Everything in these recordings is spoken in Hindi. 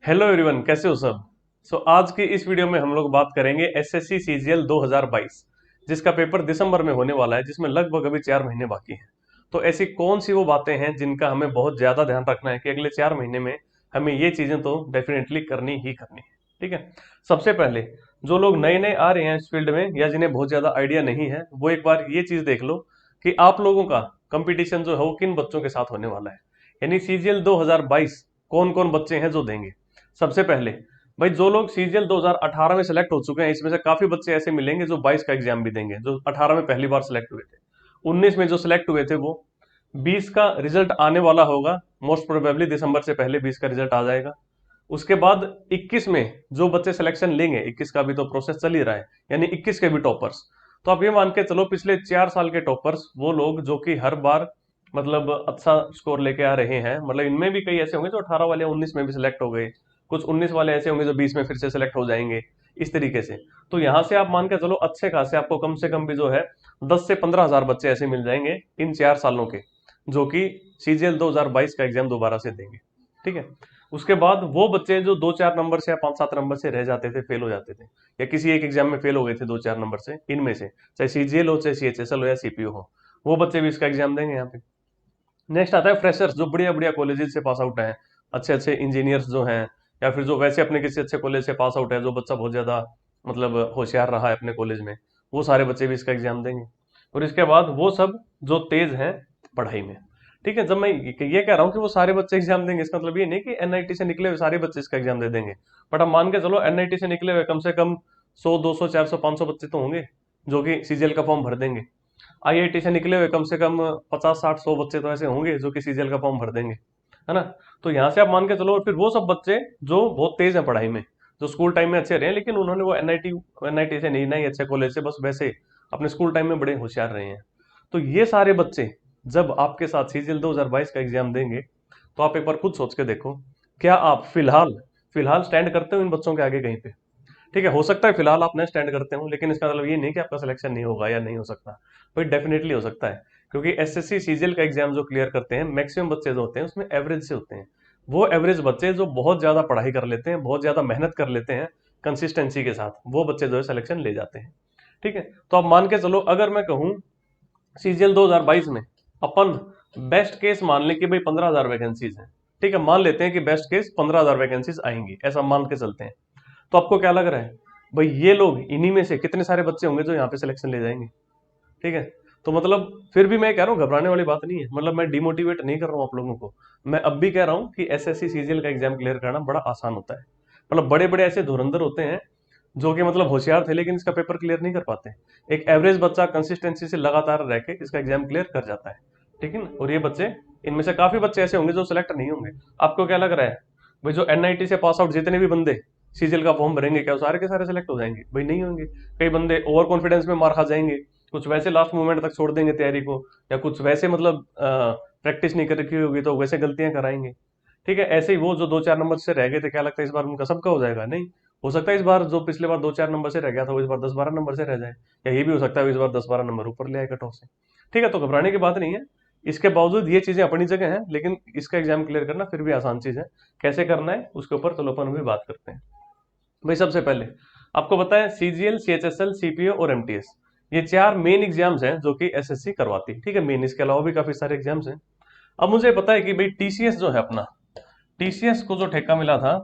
हेलो एवरीवन, कैसे हो सब। आज की इस वीडियो में हम लोग बात करेंगे एसएससी सीजीएल 2022 जिसका पेपर दिसंबर में होने वाला है, जिसमें लगभग अभी 4 महीने बाकी हैं। तो ऐसी कौन सी वो बातें हैं जिनका हमें बहुत ज्यादा ध्यान रखना है कि अगले 4 महीने में हमें ये चीजें तो डेफिनेटली करनी ही करनी है। ठीक है। सबसे पहले जो लोग नए नए आ रहे हैं इस फील्ड में या जिन्हें बहुत ज्यादा आइडिया नहीं है, वो एक बार ये चीज देख लो कि आप लोगों का कंपटीशन जो है वो किन बच्चों के साथ होने वाला है। यानी सीजीएल 2022 कौन कौन बच्चे हैं जो देंगे। सबसे पहले भाई, जो लोग सीजीएल 2018 में सेलेक्ट हो चुके हैं, इसमें से काफी बच्चे ऐसे मिलेंगे जो 22 का एग्जाम भी देंगे, जो 18 में पहली बार सेलेक्ट हुए थे। 19 में जो सिलेक्ट हुए थे वो 20 का रिजल्ट आने वाला होगा। मोस्ट प्रोबेबली दिसंबर से पहले 20 का रिजल्ट आ जाएगा। उसके बाद 21 में जो बच्चे सिलेक्शन लेंगे, 21 का भी तो प्रोसेस चल ही रहा है, यानी 21 के भी टॉपर्स। तो आप ये मान के चलो पिछले 4 साल के टॉपर्स, वो लोग जो कि हर बार मतलब अच्छा स्कोर लेके आ रहे हैं। मतलब इनमें भी कई ऐसे होंगे जो 18 वाले 19 में भी सिलेक्ट हो गए, कुछ 19 वाले ऐसे होंगे जो 20 में फिर से सिलेक्ट हो जाएंगे, इस तरीके से। तो यहां से आप मान के चलो अच्छे खासे आपको कम से कम भी जो है 10 से 15 हजार बच्चे ऐसे मिल जाएंगे इन 4 सालों के, जो कि सीजीएल 2022 का एग्जाम दोबारा से देंगे। ठीक है। उसके बाद वो बच्चे जो 2-4 नंबर से या 5-7 नंबर से रह जाते थे, फेल हो जाते थे, या किसी एक एग्जाम में फेल हो गए थे 2-4 नंबर से, इनमें से चाहे सीजीएल हो, चाहे सीएचएसएल हो या सीपीओ हो, वो बच्चे भी इसका एग्जाम देंगे यहाँ पे। नेक्स्ट आता है फ्रेशर्स, जो बढ़िया बढ़िया कॉलेजेस से पास आउट हैं, अच्छे अच्छे इंजीनियर्स जो हैं, या फिर जो वैसे अपने किसी अच्छे कॉलेज से पास आउट है, जो बच्चा बहुत ज्यादा मतलब होशियार रहा है अपने कॉलेज में, वो सारे बच्चे भी इसका एग्जाम देंगे। और इसके बाद वो सब जो तेज हैं पढ़ाई में। ठीक है। जब मैं ये कह रहा हूँ कि वो सारे बच्चे एग्जाम देंगे, इसका मतलब ये नहीं कि एनआईटी से निकले हुए सारे बच्चे इसका एग्जाम दे देंगे। बट हम मान के चलो एनआईटी से निकले हुए कम से कम 100, 200, 400, 500 बच्चे तो होंगे जो कि सीजीएल का फॉर्म भर देंगे। आईआईटी से निकले हुए कम से कम 50, 60, 100 बच्चे तो ऐसे होंगे जो कि सीजीएल का फॉर्म भर देंगे, है ना। तो यहाँ से आप मान के चलो, और फिर वो सब बच्चे जो बहुत तेज हैं पढ़ाई में, जो स्कूल टाइम में अच्छे रहे हैं, लेकिन उन्होंने वो एनआईटी एनआईटी से नहीं, नहीं अच्छे कॉलेज से, बस वैसे अपने स्कूल टाइम में बड़े होशियार रहे हैं। तो ये सारे बच्चे जब आपके साथ सीजीएल 2022 का एग्जाम देंगे, तो आप एक बार खुद सोच के देखो, क्या आप फिलहाल फिलहाल स्टैंड करते हो इन बच्चों के आगे कहीं पे। ठीक है। हो सकता है फिलहाल आप न स्टैंड करते हो, लेकिन इसका मतलब ये नहीं कि आपका सिलेक्शन नहीं होगा या नहीं हो सकता। भाई डेफिनेटली हो सकता है, क्योंकि एसएससी सीजीएल का एग्जाम जो क्लियर करते हैं, मैक्सिमम बच्चे जो होते हैं उसमें एवरेज से होते हैं। वो एवरेज बच्चे जो बहुत ज्यादा पढ़ाई कर लेते हैं, बहुत ज्यादा मेहनत कर लेते हैं कंसिस्टेंसी के साथ, वो बच्चे जो है सिलेक्शन ले जाते हैं। ठीक है। तो अब मान के चलो, अगर मैं कहूँ सीजीएल 2022 में अपन बेस्ट केस मान लें कि भाई 15,000 वैकेंसीज हैं। ठीक है, मान लेते हैं कि बेस्ट केस 15,000 वैकेंसीज आएंगी, ऐसा मान के चलते हैं। तो आपको क्या लग रहा है भाई, ये लोग इन्हीं में से कितने सारे बच्चे होंगे जो यहाँ पे सिलेक्शन ले जाएंगे। ठीक है। तो मतलब फिर भी मैं कह रहा हूँ, घबराने वाली बात नहीं है। मतलब मैं डिमोटिवेट नहीं कर रहा हूँ आप लोगों को। मैं अब भी कह रहा हूँ कि एसएससी सीजीएल का एग्जाम क्लियर करना बड़ा आसान होता है। मतलब बड़े बड़े ऐसे धुरंधर होते हैं जो कि मतलब होशियार थे, लेकिन इसका पेपर क्लियर नहीं कर पाते। एक एवरेज बच्चा कंसिस्टेंसी से लगातार रह के इसका एग्जाम क्लियर कर जाता है। ठीक है ना। और ये बच्चे, इनमें से काफी बच्चे ऐसे होंगे जो सिलेक्ट नहीं होंगे। आपको क्या लग रहा है भाई, जो एनआईटी से पास आउट जितने भी बंदे सीजीएल का फॉर्म भरेंगे, क्या वो सारे के सारे सिलेक्ट हो जाएंगे? भाई नहीं होंगे। कई बंदे ओवर कॉन्फिडेंस में मार खा जाएंगे, कुछ वैसे लास्ट मोमेंट तक छोड़ देंगे तैयारी को, या कुछ वैसे मतलब प्रैक्टिस नहीं कर रखी होगी तो वैसे गलतियां कराएंगे। ठीक है। ऐसे ही वो जो 2-4 नंबर से रह गए थे, क्या लगता है इस बार उनका सबका हो जाएगा? नहीं। हो सकता है इस बार जो पिछले बार 2-4 नंबर से रह गया था, वो इस बार 10-12 नंबर से रह जाए, या ये भी हो सकता है इस बार 10-12 नंबर ऊपर ले आए कट ऑफ से। ठीक है। तो घबराने की बात नहीं है। इसके बावजूद ये चीजें अपनी जगह हैं, लेकिन इसका एग्जाम क्लियर करना फिर भी आसान चीज है। कैसे करना है उसके ऊपर चलो अपन भी बात करते हैं। भाई सबसे पहले आपको पता है सीजीएल, सीएचएसएल, सीपीओ और एमटीएस, ये 4 मेन एग्जाम्स हैं जो कि एसएससी करवाती है। ठीक है। मेन, इसके अलावा भी काफी सारे एग्जाम्स हैं। अब मुझे पता है कि भाई टीसीएस जो है अपना, टीसीएस को जो ठेका मिला था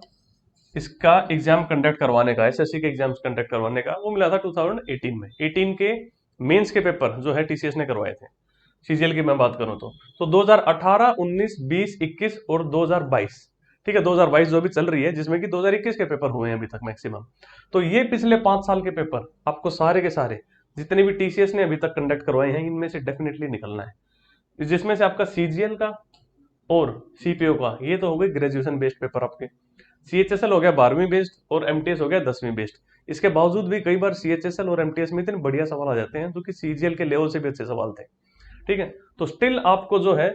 इसका एग्जाम कंडक्ट करवाने का, एसएससी के एग्जाम्स कंडक्ट करवाने का, वो मिला था 2018 में। 18 के मेंस के पेपर जो है टीसीएस ने करवाए थे। सीजीएल की मैं बात करूं तो 2018, 19, 20, 21 और 2022। ठीक है। 2022 जो भी चल रही है, जिसमें कि 2021 के पेपर हुए हैं अभी तक मैक्सिमम। तो ये पिछले 5 साल के पेपर आपको सारे के सारे जितने भी टीसीएस ने अभी तक कंडक्ट करवाए हैं, इनमें से डेफिनेटली निकलना है। जिसमें से आपका सीजीएल का और सीपीओ का, ये तो हो गए ग्रेजुएशन बेस्ड पेपर आपके। सीएचएसएल हो गया 12वीं बेस्ड, और एमटीएस हो गया 10वीं बेस्ड। इसके बावजूद भी कई बार सीएचएसएल और एमटीएस में इतने बढ़िया सवाल आ जाते हैं जो कि सीजीएल के लेवल से भी अच्छे सवाल थे। ठीक है। तो स्टिल आपको जो है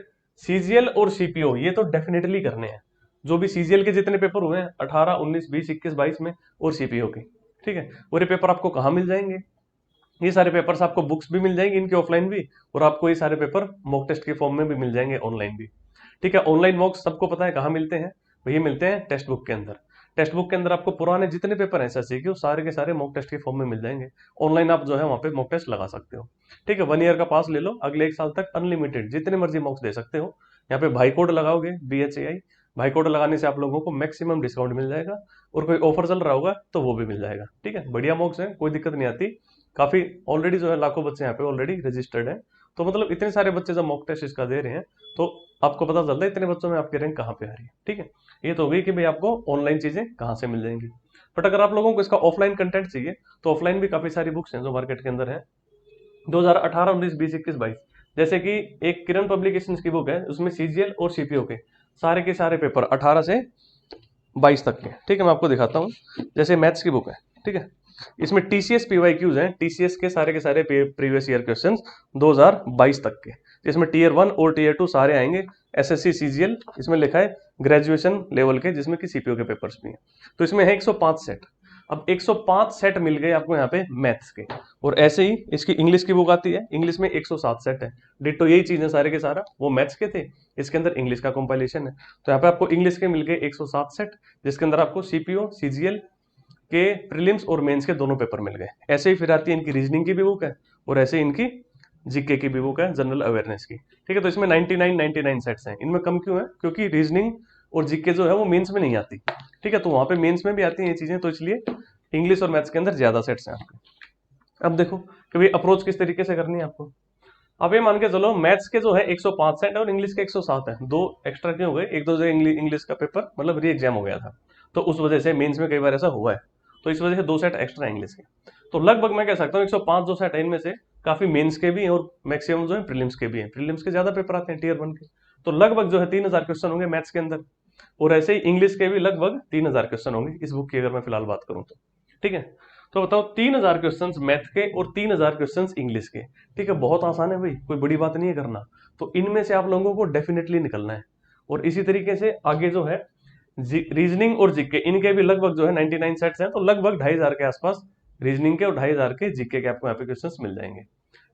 सीजीएल और सीपीओ ये तो डेफिनेटली करने हैं। जो भी सीजीएल के जितने पेपर हुए हैं 18, 19, 20, 21, 22 में, और सीपीओ के। ठीक है। और ये पेपर आपको कहाँ मिल जाएंगे? ये सारे पेपर्स आपको बुक्स भी मिल जाएंगी इनके ऑफलाइन भी, और आपको ये सारे पेपर मॉक टेस्ट के फॉर्म में भी मिल जाएंगे ऑनलाइन भी। ठीक है। ऑनलाइन मॉक्स सबको पता है कहाँ मिलते हैं? भैया मिलते हैं टेक्स्ट बुक के अंदर। टेक्स्ट बुक के अंदर आपको पुराने जितने पेपर हैं एसएससी के, वो सारे के सारे मॉक टेस्ट के फॉर्म में मिल जाएंगे। ऑनलाइन आप जो है वहाँ पे मॉक टेस्ट लगा सकते हो। ठीक है, 1 ईयर का पास ले लो, अगले 1 साल तक अनलिमिटेड जितने मर्जी मॉक्स दे सकते हो। यहाँ पे भाई कोड लगाओगे BHAI, भाई कोड लगाने से आप लोगों को मैक्सिमम डिस्काउंट मिल जाएगा, और कोई ऑफर चल रहा होगा तो वो भी मिल जाएगा। ठीक है, बढ़िया मॉक्स है, कोई दिक्कत नहीं आती। काफी ऑलरेडी जो है लाखों बच्चे यहाँ पे ऑलरेडी रजिस्टर्ड हैं। तो मतलब इतने सारे बच्चे जब मॉक टेस्ट इसका दे रहे हैं तो आपको पता चलता है इतने बच्चों में आपकी रैंक कहाँ पे आ रही है। ठीक है, ये तो हो गई कि भाई आपको ऑनलाइन चीजें कहाँ से मिल जाएंगी। बट अगर आप लोगों को इसका ऑफलाइन कंटेंट चाहिए तो ऑफलाइन भी काफी सारी बुक्स हैं जो मार्केट के अंदर है। 2018, 19, 20, 21, 22, जैसे कि एक किरण पब्लिकेशंस की बुक है, उसमें CGL और CPO के सारे पेपर 18 से 22 तक के। ठीक है, मैं आपको दिखाता हूँ। जैसे मैथ्स की बुक है, ठीक है, इसमें TCS PYQs हैं, TCS के सारे प्रीवियस ईयर क्वेश्चंस 2022 तक के, जिसमें Tier 1 और Tier 2 सारे आएंगे। SSC CGL इसमें लिखा है ग्रेजुएशन लेवल के, जिसमें कि CPO के पेपर्स भी हैं। तो इसमें है 105 सेट। अब 105 सेट मिल गए आपको यहाँ पे मैथ्स के, और ऐसे ही इसकी इंग्लिश की बुक आती है, इंग्लिश में 107 सेट है। डिट्टो यही चीज है सारे के सारा, वो मैथ्स के थे, इसके अंदर इंग्लिश का कंपाइलेशन है। तो यहाँ पे आपको इंग्लिश के मिल गए 107 सेट, जिसके अंदर आपको CPO CGL के प्रीलिम्स और मेंस के दोनों पेपर मिल गए। ऐसे ही फिर आती है इनकी रीजनिंग की भी बुक है, और ऐसे इनकी जीके की भी बुक है, जनरल अवेयरनेस की। ठीक है, तो इसमें 99 सेट्स हैं। इनमें कम क्यों है? क्योंकि रीजनिंग और जीके जो है वो मेंस में नहीं आती। ठीक है, तो वहां पे मेंस में भी आती हैं ये चीजें, तो इसलिए इंग्लिश और मैथ्स के अंदर ज्यादा सेट्स हैं आपके। अब देखो कि भाई अप्रोच किस तरीके से करनी है आपको। अब ये मान के चलो मैथ्स के जो है 105 सेट है और इंग्लिश के 107 है, 2 एक्स्ट्रा क्यों हो गए? एक दो जगह इंग्लिश का पेपर मतलब री एग्जाम हो गया था, तो उस वजह से मेंस में कई बार ऐसा हुआ है, तो इस वजह से 2 सेट एक्स्ट्रा इंग्लिश के। तो लगभग मैं कह सकता हूँ 105 जो सेट है इनमें से काफी मेंस के भी हैं और मैक्सिमम जो है प्रीलिम्स के भी हैं। प्रीलिम्स के ज्यादा पेपर आते हैं Tier 1 के, तो लगभग जो है 3000 क्वेश्चन होंगे मैथ्स के अंदर, और ऐसे ही इंग्लिश के भी लगभग 3000 क्वेश्चन होंगे इस बुक की, अगर मैं फिलहाल बात करूं तो। ठीक है, तो बताओ 3000 क्वेश्चन मैथ के और 3000 क्वेश्चन इंग्लिश के। ठीक है, बहुत आसान है भाई, कोई बड़ी बात नहीं है करना। तो इनमें से आप लोगों को डेफिनेटली निकलना है। और इसी तरीके से आगे जो है रीजनिंग और जीके, इनके भी लगभग जो है 99 सेट्स हैं, तो लगभग 2500 के आसपास रीजनिंग के और 2500 के जीके के आपको यहाँ पे क्वेश्चन मिल जाएंगे।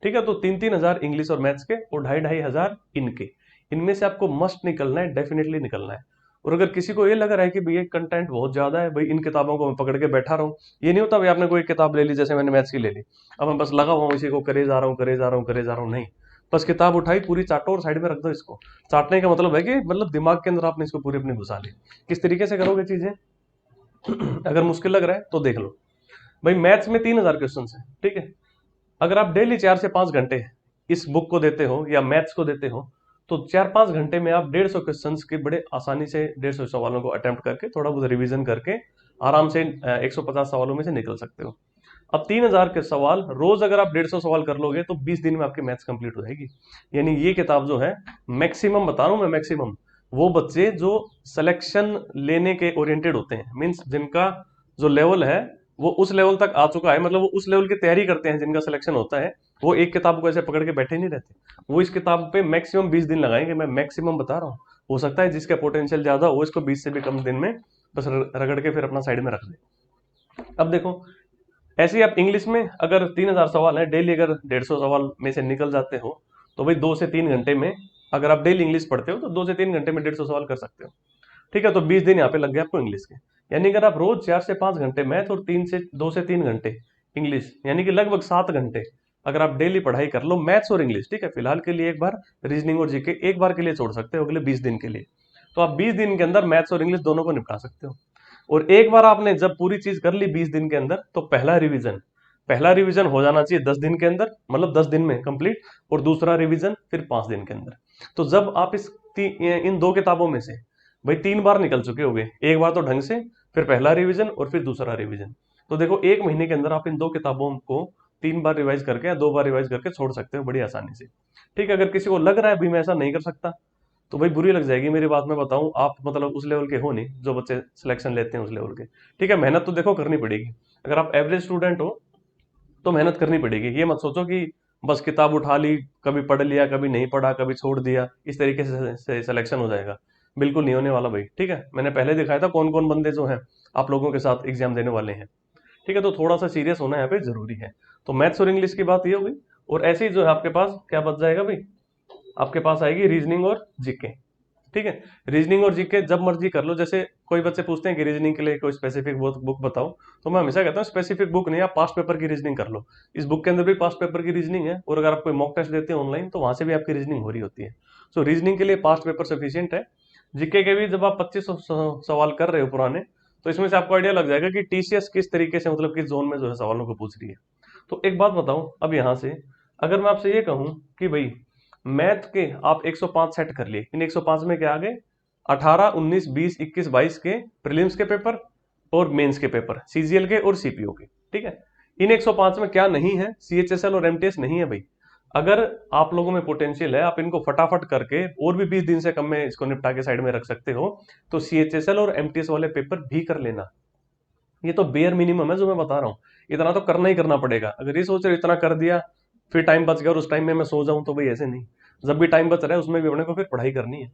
ठीक है, तो 3-3 हजार इंग्लिश और मैथ्स के और 2,500 इनके। इनमें से आपको मस्ट निकलना है, डेफिनेटली निकलना है। और अगर किसी को ये लग रहा है कि भाई ये कंटेंट बहुत ज्यादा है, भाई इन किताबों को मैं पकड़ के बैठा रहा हूँ, ये नहीं होता भाई आपने कोई किताब ले ली, जैसे मैंने मैथ्स की ले ली, अब मैं बस लगा हुआ हूँ इसी को करे जा रहा हूँ करे जा रहा हूँ करे जा रहा हूँ, नहीं। बस किताब उठाई पूरी चाटो और साइड में रख दो इसको। चाटने का मतलब है कि मतलब दिमाग के अंदर आपने इसको पूरी अपनी घुसा ली। किस तरीके से करोगे चीजें अगर मुश्किल लग रहा है तो देख लो भाई, मैथ्स में 3000 क्वेश्चन है। ठीक है, अगर आप डेली 4 से 5 घंटे इस बुक को देते हो या मैथ्स को देते हो, तो 4-5 घंटे में आप 150 क्वेश्चन के बड़े आसानी से 150 सवालों को अटेम्प्ट करके थोड़ा बहुत रिवीजन करके आराम से 150 सवालों में से निकल सकते हो। अब 3000 के सवाल रोज अगर आप 150 सवाल कर लोगे तो 20 दिन में आपकी मैथ्स कंप्लीट हो जाएगी। यानी ये किताब जो है मैक्सिमम बता रहा हूं मैं, मैक्सिमम वो बच्चे जो सिलेक्शन लेने के ओरिएंटेड होते हैं, मीन्स जिनका जो लेवल है वो उस लेवल तक आ चुका है, मतलब वो उस लेवल की तैयारी करते हैं, जिनका सिलेक्शन होता है, वो एक किताब को ऐसे पकड़ के बैठे नहीं रहते। वो इस किताब पे मैक्सिमम 20 दिन लगाएंगे, मैं मैक्सिमम बता रहा हूँ। हो सकता है जिसका पोटेंशियल ज्यादा हो इसको 20 से भी कम दिन में बस रगड़ के फिर अपना साइड में रख दे। अब देखो ऐसे ही आप इंग्लिश में अगर 3000 सवाल है, डेली अगर 150 सवाल में से निकल जाते हो, तो भाई 2 से 3 घंटे में, अगर आप डेली इंग्लिश पढ़ते हो तो 2 से 3 घंटे में 150 सवाल कर सकते हो। ठीक है, तो 20 दिन यहाँ पे लग गए आपको इंग्लिश के। यानी अगर आप रोज 4 से 5 घंटे मैथ और 2 से 3 घंटे इंग्लिश, यानी कि लगभग 7 घंटे अगर आप डेली पढ़ाई कर लो मैथ्स और इंग्लिश। ठीक है, फिलहाल के लिए एक बार रीजनिंग और जीके एक बार के लिए छोड़ सकते हो अगले 20 दिन के लिए, तो आप 20 दिन के अंदर मैथ्स और इंग्लिश दोनों को निपटा सकते हो। और एक बार आपने जब पूरी चीज कर ली 20 दिन के अंदर, तो पहला रिवीजन हो जाना चाहिए 10 दिन के अंदर, मतलब 10 दिन में कंप्लीट, और दूसरा रिवीजन फिर 5 दिन के अंदर। तो जब आप इन 2 किताबों में से भाई 3 बार निकल चुके होगे, एक बार तो ढंग से, फिर पहला रिवीजन और फिर दूसरा रिवीजन, तो देखो 1 महीने के अंदर आप इन 2 किताबों को 3 बार रिवाइज करके या 2 बार रिवाइज करके छोड़ सकते हो बड़ी आसानी से। ठीक है, अगर किसी को लग रहा है भाई मैं ऐसा नहीं कर सकता, तो भाई बुरी लग जाएगी मेरी बात। मैं बताऊं, आप मतलब उस लेवल के हो नहीं जो बच्चे सिलेक्शन लेते हैं उस लेवल के। ठीक है, मेहनत तो देखो करनी पड़ेगी। अगर आप एवरेज स्टूडेंट हो तो मेहनत करनी पड़ेगी। ये मत सोचो कि बस किताब उठा ली, कभी पढ़ लिया, कभी नहीं पढ़ा, कभी छोड़ दिया, इस तरीके से सिलेक्शन हो जाएगा। बिल्कुल नहीं होने वाला भाई। ठीक है, मैंने पहले दिखाया था कौन कौन बंदे जो हैं आप लोगों के साथ एग्जाम देने वाले हैं। ठीक है, तो थोड़ा सा सीरियस होना यहाँ पे जरूरी है। तो मैथ्स और इंग्लिश की बात ये होगी, और ऐसे ही जो है आपके पास क्या बच जाएगा भाई, आपके पास आएगी रीजनिंग और जीके। ठीक है, रीजनिंग और जीके जब मर्जी कर लो, जैसे कोई बच्चे पूछते हैं कि रीजनिंग के लिए कोई स्पेसिफिक बुक बताओ, तो मैं हमेशा कहता हूँ स्पेसिफिक बुक नहीं, आप पास्ट पेपर की रीजनिंग कर लो। इस बुक के अंदर भी पास्ट पेपर की रीजनिंग है, और अगर आप कोई मॉक टेस्ट देते हैं ऑनलाइन तो वहां से भी आपकी रीजनिंग हो रही होती है। सो रीजनिंग के लिए पास्ट पेपर सफिशियंट है। जीके के भी जब आप 25 सवाल कर रहे हो पुराने, तो इसमें से आपको आइडिया लग जाएगा कि टीसीएस किस तरीके से, मतलब किस जोन में जो है सवालों को पूछ रही है। तो एक बात बताऊं, अब यहां से अगर मैं आपसे ये कहूं कि भाई मैथ के आप 105 सेट कर लिए, इन 105 में क्या आ गए, 18, 19, 20, 21, 22 के प्रीलिम्स के पेपर और मेंस के पेपर, सीजीएल के और सीपीओ के। ठीक है, इन 105 में क्या नहीं है, सीएचएसएल और एमटीएस नहीं है भाई। अगर आप लोगों में पोटेंशियल है, आप इनको फटाफट करके और भी 20 दिन से कम में इसको निपटा के साइड में रख सकते हो, तो सीएचएसएल और एमटीएस वाले पेपर भी कर लेना। ये तो बेयर मिनिमम है जो मैं बता रहा हूँ, इतना तो करना ही करना पड़ेगा। अगर ये सोच रहे हो इतना कर दिया फिर टाइम बच गया और उस टाइम में मैं सो जाऊं, तो भाई ऐसे नहीं। जब भी टाइम बच रहा है उसमें भी अपने को फिर पढ़ाई करनी है।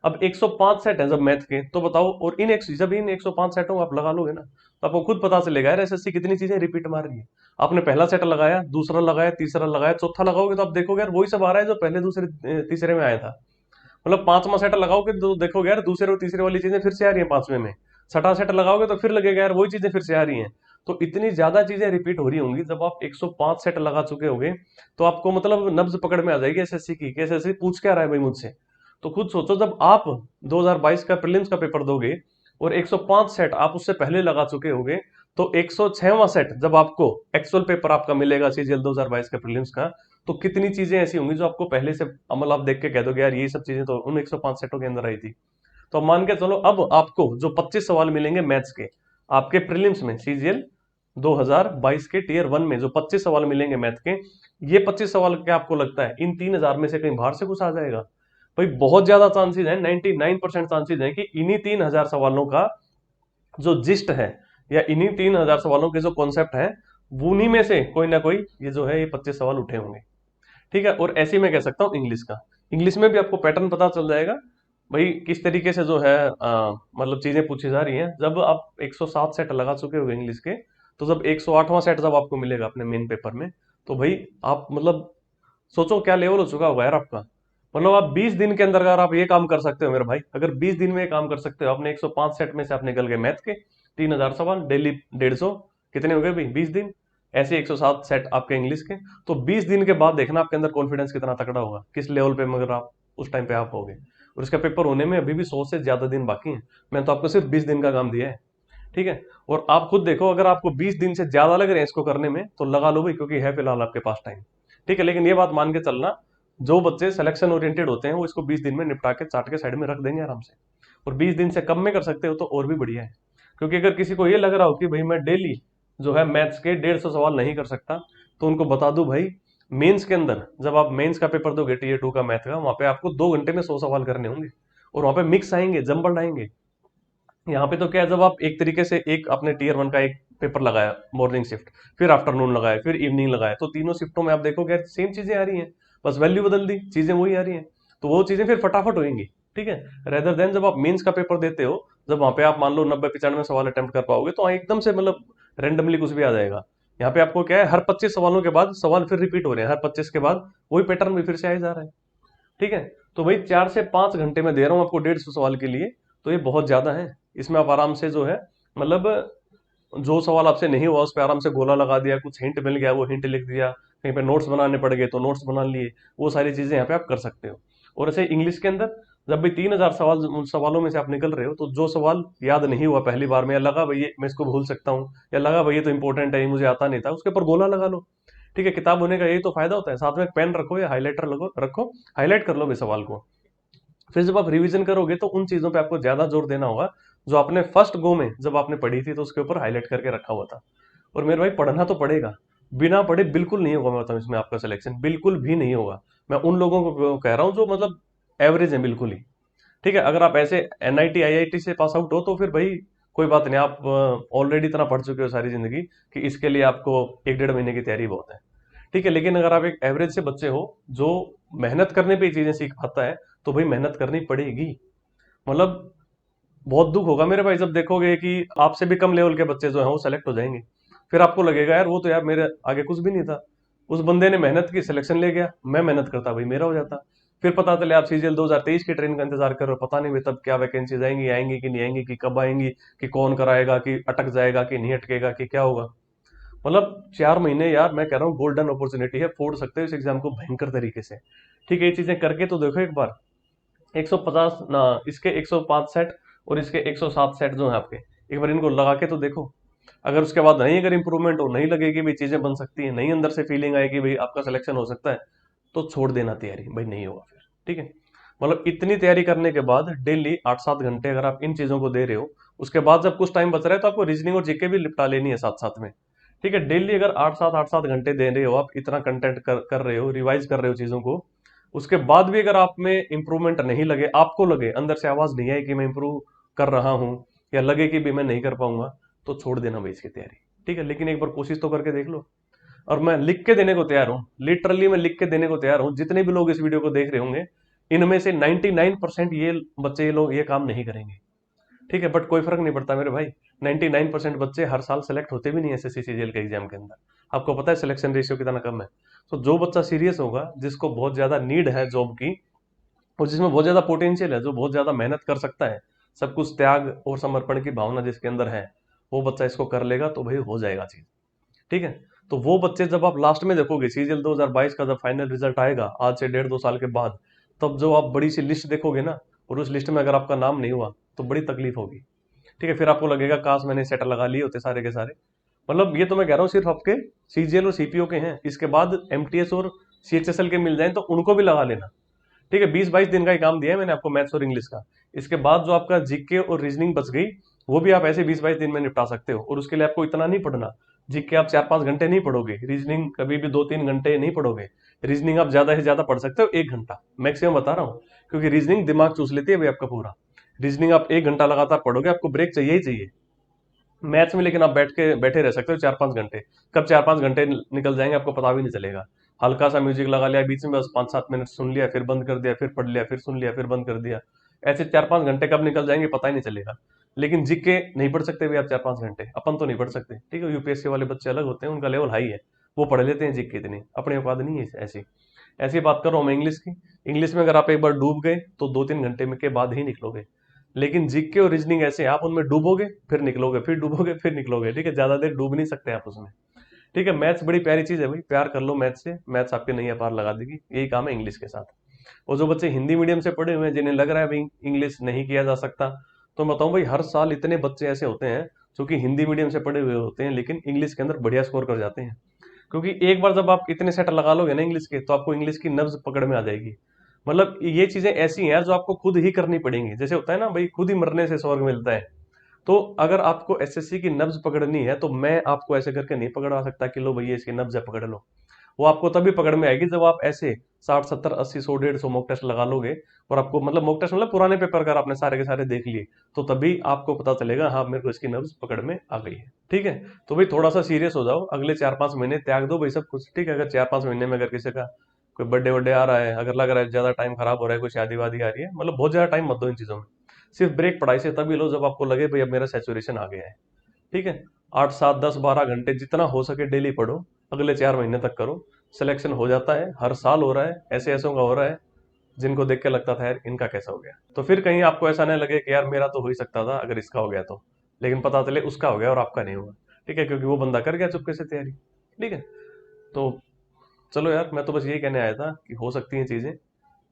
अब 105 सेट है जब मैथ के, तो बताओ, और जब इन 105 सेटों को आप लगा लोगे ना, तो आपको खुद पता चलेगा यार एसएससी कितनी चीजें रिपीट मार रही है। आपने पहला सेट लगाया, दूसरा लगाया, तीसरा लगाया, चौथा लगाओगे तो आप देखोगे यार वही सब आ रहा है जो पहले दूसरे तीसरे में आया था। मतलब पांचवा सेट लगाओगे तो देखोगे यार दूसरे और तीसरे वाली चीजें फिर से आ रही है पांचवे में। छठा सेट लगाओगे तो फिर लगेगा यार वही चीजें फिर से आ रही हैं। तो इतनी ज्यादा चीजें रिपीट हो रही होंगी, जब आप 105 सेट लगा चुके होगे तो आपको मतलब नब्ज पकड़ में आ जाएगी एसएससी की, कि एसएससी पूछ क्या रहा है भाई मुझसे। तो खुद सोचो, जब आप 2022 का प्रीलिम्स का पेपर दोगे और 105 सेट आप उससे पहले लगा चुके होगे, तो 106वां सेट जब आपको एक्चुअल पेपर आपका मिलेगा सीजीएल 2022 का प्रीलिम्स का, तो कितनी चीजें ऐसी होंगी जो आपको पहले से अमल आप देख के कह दोगे यार ये सब चीजें तो उन 105 सेटों के अंदर आई थी। तो मान के चलो अब आपको जो 25 सवाल मिलेंगे मैथ्स के आपके प्रीलिम्स में, सीजीएल 2022 के टीयर 1 में जो 25 सवाल मिलेंगे मैथ के, ये 25 सवाल क्या आपको लगता है इन 3000 में से कहीं बाहर से कुछ आ जाएगा? भाई बहुत ज्यादा चांसेस है, 99% चांसेस है कि इन्हीं 3000 सवालों का जो जिस्ट है, या इन्हीं 3000 सवालों के जो कॉन्सेप्ट है, उन्हीं में से कोई ना कोई ये जो है ये 25 सवाल उठे होंगे। ठीक है, और ऐसे ही मैं कह सकता हूँ इंग्लिश का। इंग्लिश में भी आपको पैटर्न पता चल जाएगा भाई किस तरीके से जो है मतलब चीजें पूछी जा रही हैं। जब आप 107 सेट लगा चुके हो इंग्लिश के, तो जब 108वां सेट जब आपको मिलेगा अपने मेन पेपर में, तो भाई आप मतलब सोचो क्या लेवल हो चुका होगा यार आपका। मतलब आप 20 दिन के अंदर अगर आप ये काम कर सकते हो मेरे भाई, अगर 20 दिन में ये काम कर सकते हो, आपने 105 सेट में से आप निकल गए मैथ के 3000 सवाल डेली 150, कितने हो गए भाई 20 दिन, ऐसे 107 सेट आपके इंग्लिश के। तो 20 दिन के बाद देखना आपके अंदर कॉन्फिडेंस कितना तगड़ा होगा, किस लेवल पे मगर आप उस टाइम पे आप होगे। और इसका पेपर होने में अभी भी 100 से ज्यादा दिन बाकी हैं, मैंने तो आपको सिर्फ 20 दिन का काम दिया है। ठीक है, और आप खुद देखो अगर आपको 20 दिन से ज्यादा लग रहे हैं इसको करने में तो लगा लो भाई, क्योंकि है फिलहाल आपके पास टाइम। ठीक है, लेकिन ये बात मान के चलना, जो बच्चे सिलेक्शन ओरिएंटेड होते हैं वो इसको 20 दिन में निपटा के चाट के साइड में रख देंगे आराम से। और 20 दिन से कम में कर सकते हो तो और भी बढ़िया है। क्योंकि अगर किसी को ये लग रहा हो कि भाई मैं डेली जो है मैथ्स के 150 सवाल नहीं कर सकता, तो उनको बता दूं भाई, मेंस के अंदर जब आप मेंस का पेपर दोगे टीयर 2 का मैथ का, वहां पे आपको 2 घंटे में 100 सवाल करने होंगे, और वहां पे मिक्स आएंगे, जंबल आएंगे। यहाँ पे तो क्या है, जब आप एक तरीके से एक अपने टीयर 1 का एक पेपर लगाया मॉर्निंग शिफ्ट, फिर आफ्टरनून लगाया, फिर इवनिंग लगाया, तो तीनों शिफ्टों में आप देखोगे सेम चीजें आ रही हैं, बस वैल्यू बदल दी, चीजें वही आ रही हैं। तो वो चीजें फिर फटाफट होंगी। ठीक है, रेदर देन जब आप मेंस का पेपर देते हो, जब वहां पे आप मान लो 90-95 सवाल अटेम्प्ट कर पाओगे, तो वहाँ एकदम से मतलब रेंडमली कुछ भी आ जाएगा। यहाँ पे आपको क्या है, हर 25 सवालों के बाद सवाल फिर रिपीट हो रहे हैं, हर 25 के बाद वही पैटर्न भी फिर से आ जा रहा है। ठीक है, तो भाई 4 से 5 घंटे में दे रहा हूँ आपको 150 सवाल के लिए, तो ये बहुत ज्यादा है। इसमें आप आराम से जो है मतलब जो सवाल आपसे नहीं हुआ उस पर आराम से गोला लगा दिया, कुछ हिंट मिल गया वो हिंट लिख दिया, कहीं पे नोट्स बनाने पड़ गए तो नोट्स बना लिए, वो सारी चीजें यहाँ पे आप कर सकते हो। और ऐसे इंग्लिश के अंदर जब भी 3000 सवाल उन सवालों में से आप निकल रहे हो, तो जो सवाल याद नहीं हुआ पहली बार में, या लगा भाई ये मैं इसको भूल सकता हूँ, या लगा भाई ये तो इंपॉर्टेंट है ये मुझे आता नहीं था, उसके ऊपर गोला लगा लो। ठीक है, किताब होने का यही तो फायदा होता है, साथ में एक पेन रखो या हाईलाइटर रखो, हाईलाइट कर लो भाई सवाल को। फिर जब आप रिवीजन करोगे तो उन चीजों पे आपको ज्यादा जोर देना होगा जो आपने फर्स्ट गो में जब आपने पढ़ी थी तो उसके ऊपर हाईलाइट करके रखा हुआ था। और मेरे भाई पढ़ना तो पड़ेगा, बिना पढ़े बिल्कुल नहीं होगा, मैं बताऊं इसमें आपका सिलेक्शन बिल्कुल भी नहीं होगा। मैं उन लोगों को कह रहा हूं जो मतलब एवरेज है बिल्कुल ही। ठीक है, अगर आप ऐसे एनआईटी आईआईटी से पास आउट हो तो फिर भाई कोई बात नहीं, आप ऑलरेडी इतना पढ़ चुके हो सारी जिंदगी कि इसके लिए आपको 1-1.5 महीने की तैयारी बहुत है। ठीक है, लेकिन अगर आप एक एवरेज से बच्चे हो जो मेहनत करने पे ये चीजें सीख पाता है, तो भाई मेहनत करनी पड़ेगी। मतलब बहुत दुख होगा मेरे भाई जब देखोगे कि आपसे भी कम लेवल के बच्चे जो हैं वो सेलेक्ट हो जाएंगे। फिर आपको लगेगा यार वो तो यार मेरे आगे कुछ भी नहीं था, उस बंदे ने मेहनत की सिलेक्शन ले गया, मैं मेहनत करता भाई मेरा हो जाता। फिर पता चले आप सीजीएल 2023 की ट्रेन का इंतजार कर रहे हो, पता नहीं भाई तब क्या वैकेंसीज आएंगी, आएंगी कि नहीं आएंगी, कि कब आएंगी, कि कौन कराएगा, कि अटक जाएगा कि नहीं अटकेगा, कि क्या होगा। मतलब 4 महीने यार, मैं कह रहा हूँ गोल्डन अपॉर्चुनिटी है, फोड़ सकते हो इस एग्जाम को भयंकर तरीके से। ठीक है, ये चीजें करके तो देखो एक बार। 150 ना, इसके 105 सेट और इसके 107 सेट जो है आपके, एक बार इनको लगा के तो देखो। अगर उसके बाद नहीं, अगर इंप्रूवमेंट हो, नहीं लगे कि भाई चीजें बन सकती है, नहीं अंदर से फीलिंग आए कि भाई आपका सिलेक्शन हो सकता है, तो छोड़ देना तैयारी, भाई नहीं होगा फिर। ठीक है, मतलब इतनी तैयारी करने के बाद डेली 8-7 घंटे अगर आप इन चीजों को दे रहे हो, उसके बाद जब कुछ टाइम बच रहा है तो आपको रीजनिंग और जीके भी निपटा लेनी है साथ साथ में। ठीक है, डेली अगर 8-7 घंटे दे रहे हो आप, इतना कंटेंट कर रहे हो, रिवाइज कर रहे हो चीजों को, उसके बाद भी अगर आप में इंप्रूवमेंट नहीं लगे, आपको लगे अंदर से आवाज नहीं आई कि मैं इंप्रूव कर रहा हूं, या लगे कि भी मैं नहीं कर पाऊंगा, तो छोड़ देना भाई इसकी तैयारी। ठीक है, लेकिन एक बार कोशिश तो करके देख लो। और मैं लिख के देने को तैयार हूं, लिटरली मैं लिख के देने को तैयार हूं, जितने भी लोग इस वीडियो को देख रहे होंगे, इनमें से 99% ये बच्चे, ये लोग ये काम नहीं करेंगे। ठीक है, बट कोई फर्क नहीं पड़ता मेरे भाई। 99% बच्चे हर साल सेलेक्ट होते भी नहीं एसएससी सीजीएल के एग्जाम के अंदर। आपको पता है सिलेक्शन रेशियो कितना कम है। तो जो बच्चा सीरियस होगा, जिसको बहुत ज्यादा नीड है जॉब की, और जिसमें बहुत ज्यादा पोटेंशियल है, जो बहुत ज्यादा मेहनत कर सकता है, सब कुछ त्याग और समर्पण की भावना जिसके अंदर है, वो बच्चा इसको कर लेगा तो भाई हो जाएगा चीज। ठीक है, तो वो बच्चे जब आप लास्ट में देखोगे सीजीएल 2022 का जब फाइनल रिजल्ट आएगा, आज से 1.5-2 साल के बाद, तब जो आप बड़ी सी लिस्ट देखोगे ना, और उस लिस्ट में अगर आपका नाम नहीं हुआ, तो बड़ी तकलीफ होगी। ठीक है, फिर आपको लगेगा काश मैंने सेट लगा लिए होते सारे के सारे। मतलब ये तो मैं कह रहा हूँ सिर्फ आपके सीजीएल और सीपीओ के हैं, इसके बाद एमटीएस और सीएचएसएल के मिल जाए तो उनको भी लगा लेना। ठीक है, 20-22 दिन का ही काम दिया है मैंने आपको मैथ्स और इंग्लिश का। इसके बाद जो आपका जीके और रीजनिंग बच गई, वो भी आप ऐसे 20-22 दिन में निपटा सकते हो, और उसके लिए आपको इतना नहीं पढ़ना। जीके आप 4-5 घंटे नहीं पढ़ोगे, रीजनिंग कभी भी 2-3 घंटे नहीं पढ़ोगे। रीजनिंग आप ज्यादा से ज्यादा पढ़ सकते हो 1 घंटा मैक्सिमम, बता रहा हूँ, क्योंकि रीजनिंग दिमाग चूस लेती है भाई आपका पूरा। रीजनिंग आप 1 घंटा लगातार पढ़ोगे, आपको ब्रेक चाहिए ही चाहिए। मैथ्स में लेकिन आप बैठे रह सकते हो 4-5 घंटे, कब 4-5 घंटे निकल जाएंगे आपको पता भी नहीं चलेगा। हल्का सा म्यूजिक लगा लिया बीच में, बस 5-7 मिनट सुन लिया, फिर बंद कर दिया, फिर पढ़ लिया, फिर सुन लिया, फिर बंद कर दिया। ऐसे 4-5 घंटे कब निकल जाएंगे पता ही नहीं चलेगा। लेकिन जीके नहीं पढ़ सकते भी आप 4-5 घंटे, अपन तो नहीं पढ़ सकते। ठीक है, यूपीएससी वाले बच्चे अलग होते हैं, उनका लेवल हाई है, वो पढ़ लेते हैं जीके, इतनी अपने औकात नहीं है ऐसी। ऐसी बात कर रहा हूँ मैं इंग्लिश की। इंग्लिश में अगर आप एक बार डूब गए तो 2-3 घंटे में के बाद ही निकलोगे। लेकिन जीके और रीजनिंग ऐसे हैं, आप उनमें डूबोगे फिर निकलोगे, फिर डूबोगे फिर निकलोगे। ठीक है, ज्यादा देर डूब नहीं सकते आप उसमें। ठीक है, मैथ्स बड़ी प्यारी चीज है भाई, प्यार कर लो मैथ्स से, मैथ्स आपके नैया पार लगा देगी। यही काम है इंग्लिश के साथ। और जो बच्चे हिंदी मीडियम से पढ़े हुए हैं, जिन्हें लग रहा है भाई इंग्लिश नहीं किया जा सकता, तो मैं बताऊं भाई, हर साल इतने बच्चे ऐसे होते हैं जो कि हिंदी मीडियम से पढ़े हुए होते हैं, लेकिन इंग्लिश के अंदर बढ़िया स्कोर कर जाते हैं। क्योंकि एक बार जब आप इतने सेट लगा लोगे ना इंग्लिश के, तो आपको इंग्लिश की नब्ज पकड़ में आ जाएगी। मतलब ये चीजें ऐसी हैं यार जो आपको खुद ही करनी पड़ेंगी। जैसे होता है ना भाई, खुद ही मरने से स्वर्ग मिलता है। तो अगर आपको एसएससी की नब्ज पकड़नी है, तो मैं आपको ऐसे करके नहीं पकड़ा सकता कि लो भैया इसकी नब्ज है पकड़ लो। वो आपको तभी पकड़ में आएगी जब आप ऐसे 60-70-80-100-150 मॉक टेस्ट लगा लोगे, और आपको मतलब मॉक टेस्ट मतलब पुराने पेपर अगर आपने सारे के सारे देख लिए, तो तभी आपको पता चलेगा हाँ मेरे को इसकी नब्ज पकड़ में आ गई है। ठीक है, तो भाई थोड़ा सा सीरियस हो जाओ, अगले 4-5 महीने त्याग दो भाई सब कुछ। ठीक है, अगर 4-5 महीने में अगर किसी का कोई बर्थडे वर्डे आ रहा है, अगर लग रहा है ज्यादा टाइम खराब हो रहा है, कोई शादी वादी आ रही है, मतलब बहुत ज्यादा टाइम मत दो इन चीजों में। सिर्फ ब्रेक पढ़ाई से तभी लो जब आपको लगे भाई अब मेरा सेचुरेशन आ गया है। ठीक है, 8-7-10-12 घंटे जितना हो सके डेली पढ़ो, अगले 4 महीने तक करो। सिलेक्शन हो जाता है, हर साल हो रहा है, ऐसे ऐसों का हो रहा है जिनको देख के लगता था यार इनका कैसा हो गया। तो फिर कहीं आपको ऐसा नहीं लगे कि यार मेरा तो हो ही सकता था अगर इसका हो गया तो, लेकिन पता चले उसका हो गया और आपका नहीं हुआ। ठीक है, क्योंकि वो बंदा कर गया चुपके से तैयारी। ठीक है, तो चलो यार, मैं तो बस यही कहने आया था कि हो सकती हैं चीजें,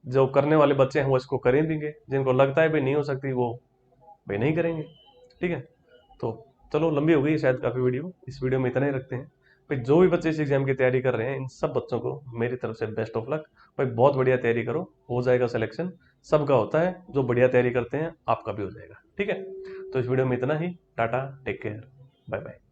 जो करने वाले बच्चे हैं वो इसको करें भी, जिनको लगता है भाई नहीं हो सकती वो भाई नहीं करेंगे। ठीक है, तो चलो लंबी हो गई शायद काफी वीडियो, इस वीडियो में इतना ही रखते हैं। भाई जो भी बच्चे इस एग्जाम की तैयारी कर रहे हैं, इन सब बच्चों को मेरी तरफ से बेस्ट ऑफ लक। भाई बहुत बढ़िया तैयारी करो, हो जाएगा सिलेक्शन। सबका होता है, जो बढ़िया तैयारी करते हैं आपका भी हो जाएगा। ठीक है, तो इस वीडियो में इतना ही। Tata, take care, bye bye.